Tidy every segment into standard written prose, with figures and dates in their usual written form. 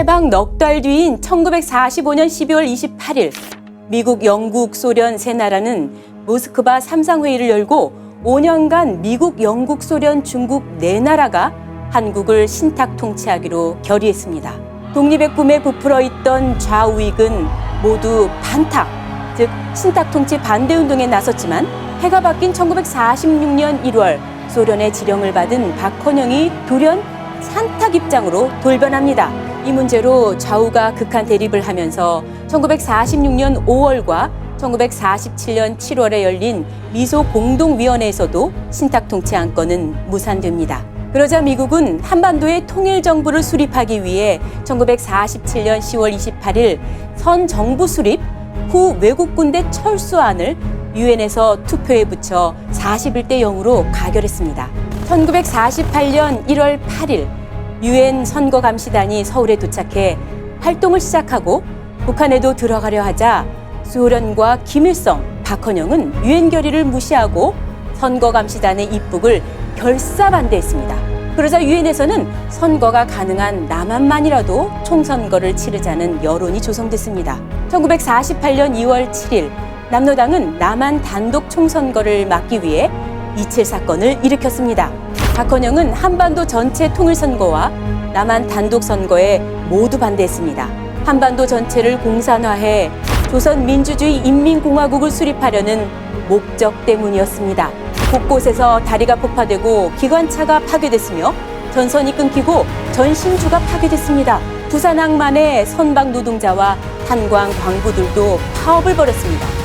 해방 넉 달 뒤인 1945년 12월 28일 미국, 영국, 소련 세 나라는 모스크바 삼상회의를 열고 5년간 미국, 영국, 소련, 중국 네 나라가 한국을 신탁 통치하기로 결의했습니다. 독립의 꿈에 부풀어 있던 좌우익은 모두 반탁, 즉 신탁 통치 반대 운동에 나섰지만 해가 바뀐 1946년 1월 소련의 지령을 받은 박헌영이 돌연 산탁 입장으로 돌변합니다. 이 문제로 좌우가 극한 대립을 하면서 1946년 5월과 1947년 7월에 열린 미소 공동위원회에서도 신탁 통치 안건은 무산됩니다. 그러자 미국은 한반도의 통일정부를 수립하기 위해 1947년 10월 28일 선 정부 수립 후 외국군대 철수안을 유엔에서 투표에 붙여 41대 0으로 가결했습니다. 1948년 1월 8일 유엔 선거감시단이 서울에 도착해 활동을 시작하고 북한에도 들어가려 하자 소련과 김일성, 박헌영은 유엔 결의를 무시하고 선거감시단의 입국을 결사 반대했습니다. 그러자 유엔에서는 선거가 가능한 남한만이라도 총선거를 치르자는 여론이 조성됐습니다. 1948년 2월 7일 남로당은 남한 단독 총선거를 막기 위해 이칠 사건을 일으켰습니다. 박헌영은 한반도 전체 통일선거와 남한 단독 선거에 모두 반대했습니다. 한반도 전체를 공산화해 조선민주주의 인민공화국을 수립하려는 목적 때문이었습니다. 곳곳에서 다리가 폭파되고 기관차가 파괴됐으며 전선이 끊기고 전신주가 파괴됐습니다. 부산항만의 선박 노동자와 탄광 광부들도 파업을 벌였습니다.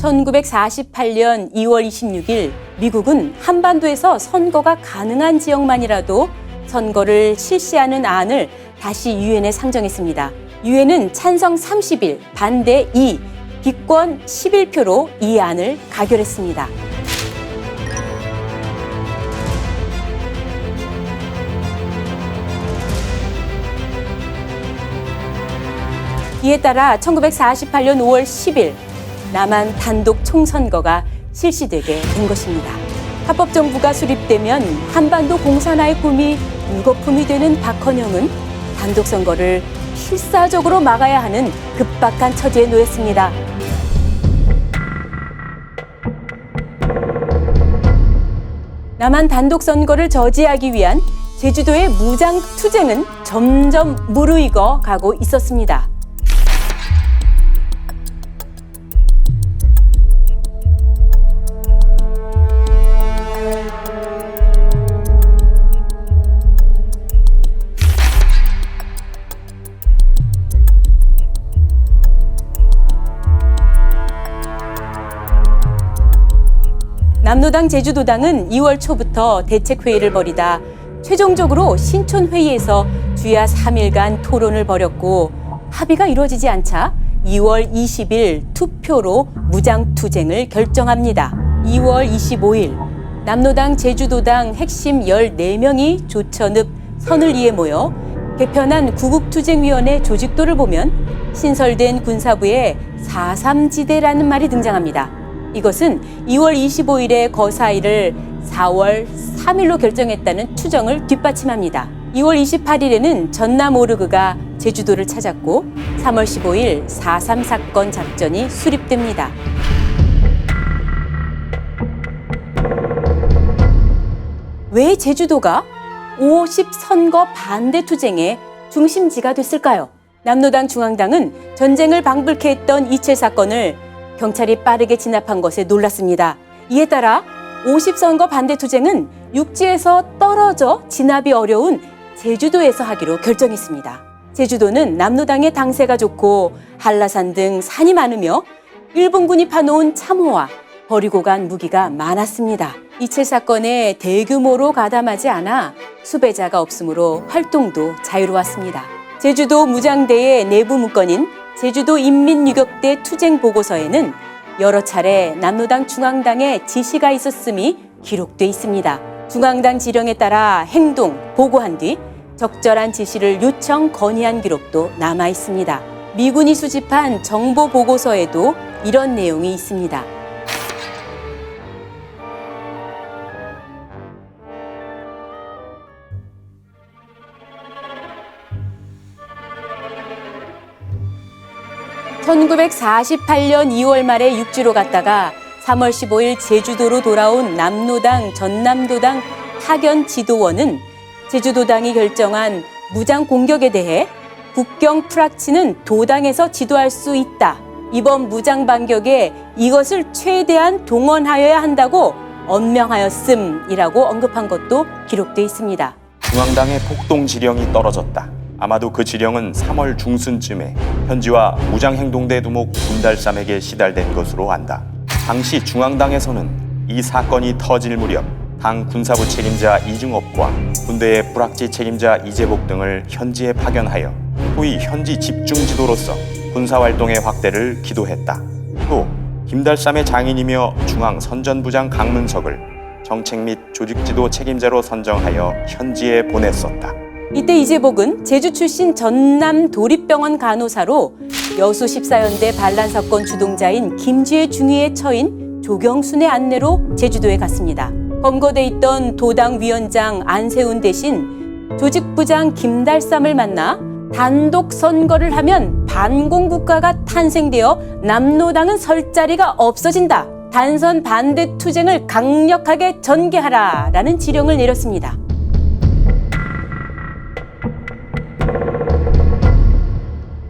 (1948년 2월 26일) 미국은 한반도에서 선거가 가능한 지역만이라도 선거를 실시하는 안을 다시 유엔에 상정했습니다. 유엔은 찬성 30일, 반대 2, 기권 11표로 이 안을 가결했습니다. 이에 따라 1948년 5월 10일 남한 단독 총선거가 실시되게 된 것입니다. 합법정부가 수립되면 한반도 공산화의 꿈이 물거품이 되는 박헌영은 단독 선거를 필사적으로 막아야 하는 급박한 처지에 놓였습니다. 남한 단독 선거를 저지하기 위한 제주도의 무장 투쟁은 점점 무르익어 가고 있었습니다. 남로당 제주도당은 2월 초부터 대책회의를 벌이다 최종적으로 신촌회의에서 주야 3일간 토론을 벌였고 합의가 이루어지지 않자 2월 20일 투표로 무장투쟁을 결정합니다. 2월 25일 남로당 제주도당 핵심 14명이 조천읍 선을리에 모여 개편한 구국투쟁위원회 조직도를 보면 신설된 군사부에 4.3지대라는 말이 등장합니다. 이것은 2월 25일에 거사일을 4월 3일로 결정했다는 추정을 뒷받침합니다. 2월 28일에는 전남 오르그가 제주도를 찾았고 3월 15일 4.3 사건 작전이 수립됩니다. 왜 제주도가 50 선거 반대 투쟁의 중심지가 됐을까요? 남로당 중앙당은 전쟁을 방불케 했던 이칠 사건을 경찰이 빠르게 진압한 것에 놀랐습니다. 이에 따라 50 선거 반대 투쟁은 육지에서 떨어져 진압이 어려운 제주도에서 하기로 결정했습니다. 제주도는 남로당의 당세가 좋고 한라산 등 산이 많으며 일본군이 파놓은 참호와 버리고 간 무기가 많았습니다. 이칠 사건에 대규모로 가담하지 않아 수배자가 없으므로 활동도 자유로웠습니다. 제주도 무장대의 내부 문건인 제주도 인민유격대 투쟁 보고서에는 여러 차례 남로당 중앙당의 지시가 있었음이 기록돼 있습니다. 중앙당 지령에 따라 행동, 보고한 뒤 적절한 지시를 요청, 건의한 기록도 남아 있습니다. 미군이 수집한 정보 보고서에도 이런 내용이 있습니다. 1948년 2월 말에 육지로 갔다가 3월 15일 제주도로 돌아온 남노당 전남도당 파견 지도원은 제주도당이 결정한 무장 공격에 대해 국경 프락치는 도당에서 지도할 수 있다. 이번 무장 반격에 이것을 최대한 동원하여야 한다고 언명하였음이라고 언급한 것도 기록돼 있습니다. 중앙당의 폭동 지령이 떨어졌다. 아마도 그 지령은 3월 중순쯤에 현지와 무장행동대 두목 김달삼에게 시달된 것으로 안다. 당시 중앙당에서는 이 사건이 터질 무렵 당 군사부 책임자 이중업과 군대의 불락지 책임자 이재복 등을 현지에 파견하여 소위 현지 집중 지도로서 군사활동의 확대를 기도했다. 또 김달삼의 장인이며 중앙선전부장 강문석을 정책 및 조직지도 책임자로 선정하여 현지에 보냈었다. 이때 이재복은 제주 출신 전남 도립병원 간호사로 여수 14연대 반란 사건 주동자인 김지혜 중위의 처인 조경순의 안내로 제주도에 갔습니다. 검거돼 있던 도당 위원장 안세훈 대신 조직부장 김달삼을 만나 단독 선거를 하면 반공국가가 탄생되어 남노당은 설 자리가 없어진다. 단선 반대 투쟁을 강력하게 전개하라라는 지령을 내렸습니다.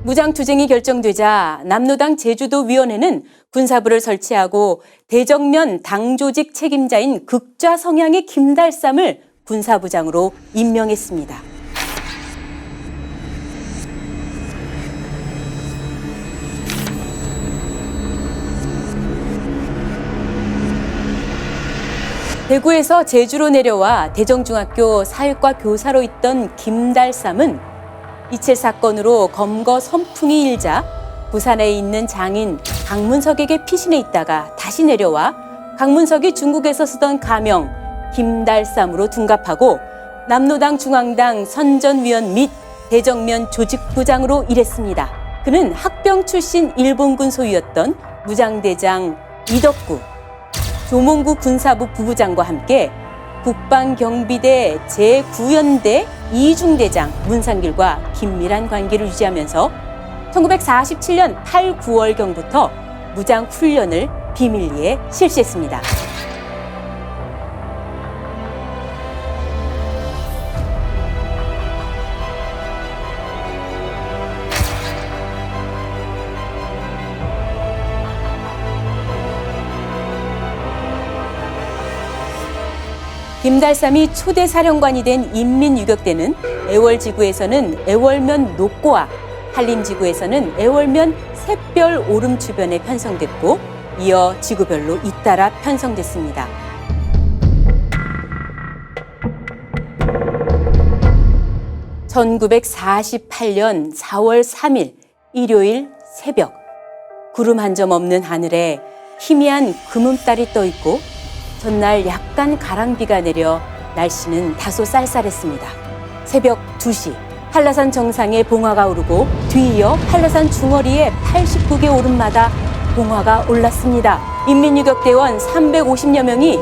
무장투쟁이 결정되자 남노당 제주도위원회는 군사부를 설치하고 대정면 당조직 책임자인 극좌 성향의 김달삼을 군사부장으로 임명했습니다. 대구에서 제주로 내려와 대정중학교 사회과 교사로 있던 김달삼은 이칠 사건으로 검거 선풍이 일자 부산에 있는 장인 강문석에게 피신해 있다가 다시 내려와 강문석이 중국에서 쓰던 가명 김달삼으로 둔갑하고 남노당 중앙당 선전위원 및 대정면 조직부장으로 일했습니다. 그는 학병 출신 일본군 소유였던 무장대장 이덕구, 조몽구 군사부 부부장과 함께 국방경비대 제9연대 이중대장 문상길과 긴밀한 관계를 유지하면서 1947년 8, 9월경부터 무장훈련을 비밀리에 실시했습니다. 김달삼이 초대 사령관이 된 인민유격대는 애월지구에서는 애월면 녹고와 한림지구에서는 애월면 샛별 오름 주변에 편성됐고 이어 지구별로 잇따라 편성됐습니다. (1948년 4월 3일) 일요일 새벽 구름 한 점 없는 하늘에 희미한 금음달이 떠 있고 전날 약간 가랑비가 내려 날씨는 다소 쌀쌀했습니다. 새벽 2시 한라산 정상에 봉화가 오르고 뒤이어 한라산 중어리에 89개 오름마다 봉화가 올랐습니다. 인민유격대원 350여 명이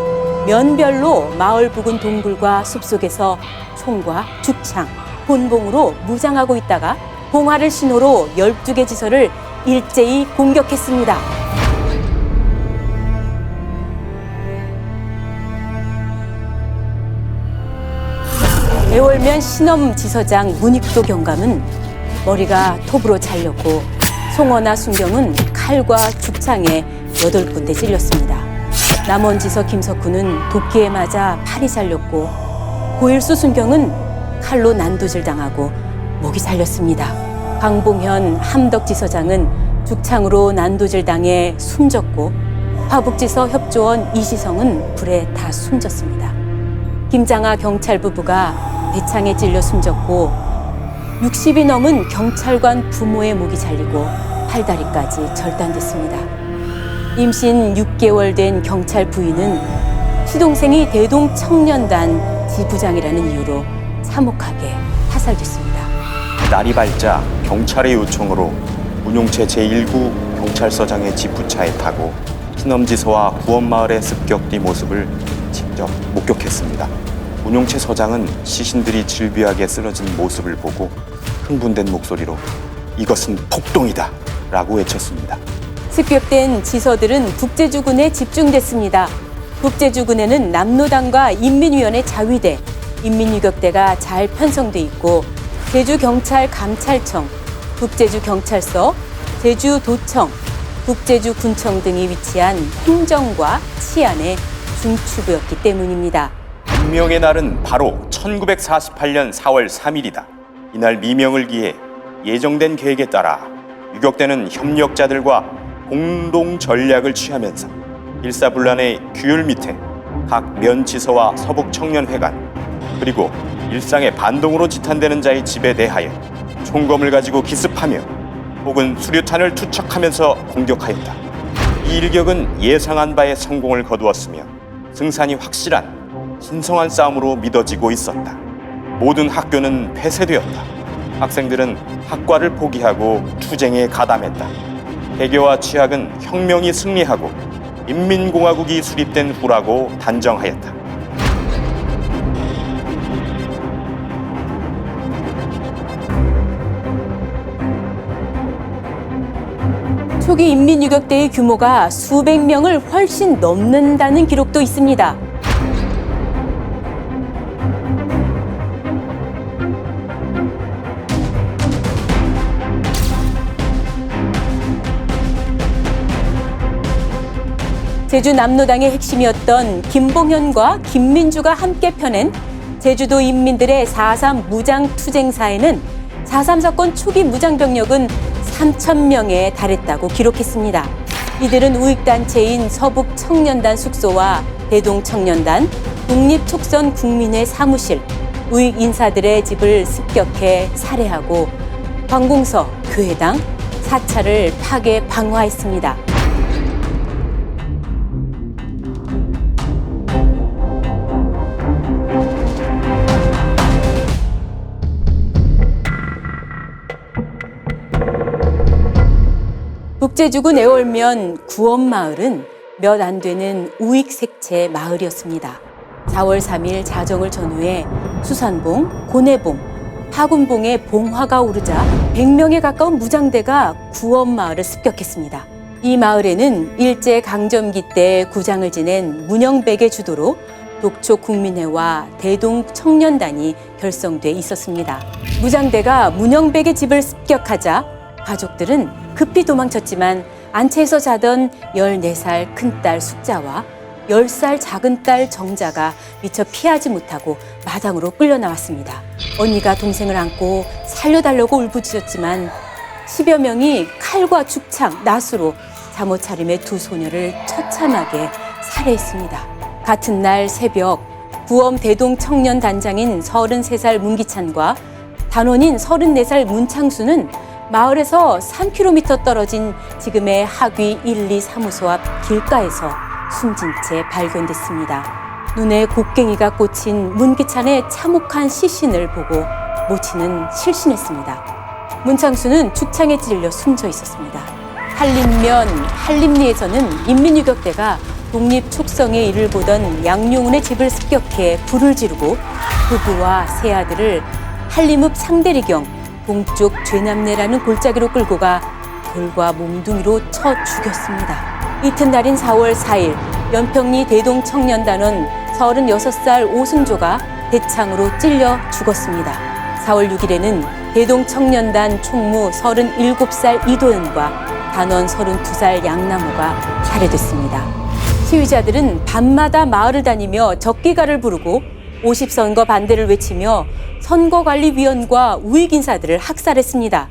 면별로 마을 부근 동굴과 숲속에서 총과 죽창, 본봉으로 무장하고 있다가 봉화를 신호로 12개 지서를 일제히 공격했습니다. 애월면 신엄 지서장 문익도 경감은 머리가 톱으로 잘렸고 송어나 순경은 칼과 죽창에 8군데 찔렸습니다. 남원지서 김석훈은 도끼에 맞아 팔이 잘렸고 고일수 순경은 칼로 난도질 당하고 목이 잘렸습니다. 강봉현 함덕지서장은 죽창으로 난도질 당해 숨졌고 화북지서 협조원 이시성은 불에 다 숨졌습니다. 김장하 경찰 부부가 대창에 찔려 숨졌고 60이 넘은 경찰관 부모의 목이 잘리고 팔다리까지 절단됐습니다. 임신 6개월 된 경찰 부인은 시동생이 대동청년단 지부장이라는 이유로 참혹하게 타살됐습니다. 날이 밝자 경찰의 요청으로 문용채 제1구 경찰서장의 지프차에 타고 신엄지서와 구원마을의 습격뒤 모습을 직접 목격했습니다. 문용채 서장은 시신들이 질비하게 쓰러진 모습을 보고 흥분된 목소리로 "이것은 폭동이다. 라고 외쳤습니다. 습격된 지서들은 북제주군에 집중됐습니다. 북제주군에는 남로당과 인민위원회 자위대, 인민유격대가 잘 편성돼 있고 제주경찰감찰청, 북제주경찰서, 제주도청, 북제주군청 등이 위치한 행정과 치안의 중추부였기 때문입니다. 운명의 날은 바로 1948년 4월 3일이다. 이날 미명을 기해 예정된 계획에 따라 유격대는 협력자들과 공동 전략을 취하면서 일사불란의 규율 밑에 각 면지서와 서북청년회관 그리고 일상의 반동으로 지탄되는 자의 집에 대하여 총검을 가지고 기습하며 혹은 수류탄을 투척하면서 공격하였다. 이 일격은 예상한 바의 성공을 거두었으며 승산이 확실한 신성한 싸움으로 믿어지고 있었다. 모든 학교는 폐쇄되었다. 학생들은 학과를 포기하고 투쟁에 가담했다. 개교와 취학은 혁명이 승리하고 인민공화국이 수립된 후라고 단정하였다. 초기 인민유격대의 규모가 수백 명을 훨씬 넘는다는 기록도 있습니다. 제주 남로당의 핵심이었던 김봉현과 김민주가 함께 펴낸 제주도 인민들의 4.3 무장투쟁사에는 4.3 사건 초기 무장병력은 3,000명에 달했다고 기록했습니다. 이들은 우익단체인 서북청년단 숙소와 대동청년단, 독립촉선국민회 사무실, 우익 인사들의 집을 습격해 살해하고 관공서, 교회당, 사찰을 파괴 방화했습니다. 북제주군 애월면 구엄마을은 몇 안 되는 우익 색채 마을이었습니다. 4월 3일 자정을 전후해 수산봉, 고내봉, 파군봉에 봉화가 오르자 100명에 가까운 무장대가 구엄마을을 습격했습니다. 이 마을에는 일제강점기 때 구장을 지낸 문영백의 주도로 독촉국민회와 대동청년단이 결성돼 있었습니다. 무장대가 문영백의 집을 습격하자 가족들은 급히 도망쳤지만 안채에서 자던 14살 큰딸 숙자와 10살 작은 딸 정자가 미처 피하지 못하고 마당으로 끌려 나왔습니다. 언니가 동생을 안고 살려달라고 울부짖었지만 10여 명이 칼과 죽창, 낫으로 잠옷 차림의 두 소녀를 처참하게 살해했습니다. 같은 날 새벽 구엄 대동청년 단장인 33살 문기찬과 단원인 34살 문창수는 마을에서 3km 떨어진 지금의 학위 1, 2 사무소 앞 길가에서 숨진 채 발견됐습니다. 눈에 곡괭이가 꽂힌 문기찬의 참혹한 시신을 보고 모친은 실신했습니다. 문창수는 죽창에 찔려 숨져 있었습니다. 한림면 한림리에서는 인민유격대가 독립촉성의 일을 보던 양용운의 집을 습격해 불을 지르고 부부와 세 아들을 한림읍 상대리경 동쪽 죄남내라는 골짜기로 끌고 가 돌과 몽둥이로 쳐 죽였습니다. 이튿날인 4월 4일 연평리 대동청년단원 36살 오승조가 대창으로 찔려 죽었습니다. 4월 6일에는 대동청년단 총무 37살 이도현과 단원 32살 양나무가 살해됐습니다. 시위자들은 밤마다 마을을 다니며 적기가를 부르고 50선거 반대를 외치며 선거관리위원과 우익 인사들을 학살했습니다.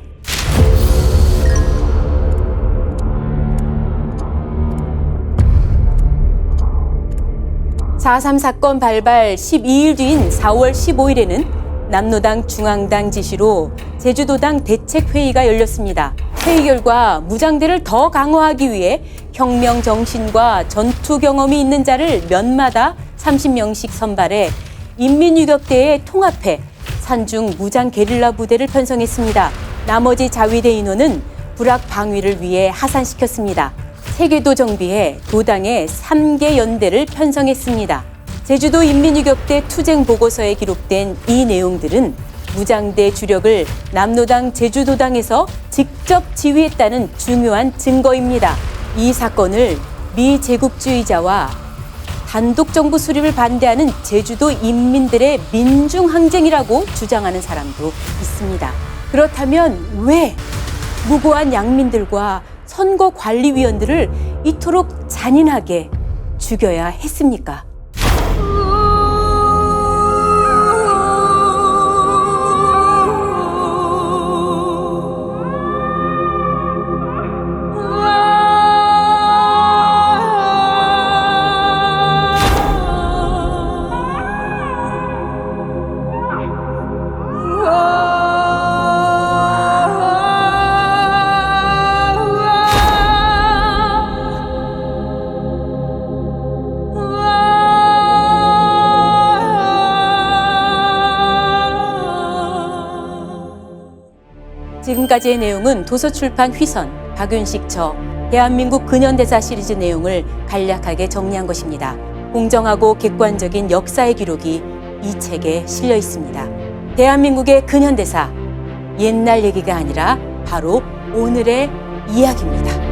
(4.3) 사건 발발 12일 뒤인 4월 15일에는 남로당 중앙당 지시로 제주도당 대책회의가 열렸습니다. 회의 결과 무장대를 더 강화하기 위해 혁명 정신과 전투 경험이 있는 자를 면마다 30명씩 선발해 인민유격대에 통합해 산중 무장 게릴라 부대를 편성했습니다. 나머지 자위대 인원은 불악 방위를 위해 하산시켰습니다. 세계도 정비해 도당의 3개 연대를 편성했습니다. 제주도 인민유격대 투쟁 보고서에 기록된 이 내용들은 무장대 주력을 남로당 제주도당에서 직접 지휘했다는 중요한 증거입니다. 이 사건을 미제국주의자와 단독정부 수립을 반대하는 제주도 인민들의 민중항쟁이라고 주장하는 사람도 있습니다. 그렇다면 왜 무고한 양민들과 선거관리위원들을 이토록 잔인하게 죽여야 했습니까? 지금까지의 내용은 도서출판 휘선, 박윤식 저, 대한민국 근현대사 시리즈 내용을 간략하게 정리한 것입니다. 공정하고 객관적인 역사의 기록이 이 책에 실려 있습니다. 대한민국의 근현대사, 옛날 얘기가 아니라 바로 오늘의 이야기입니다.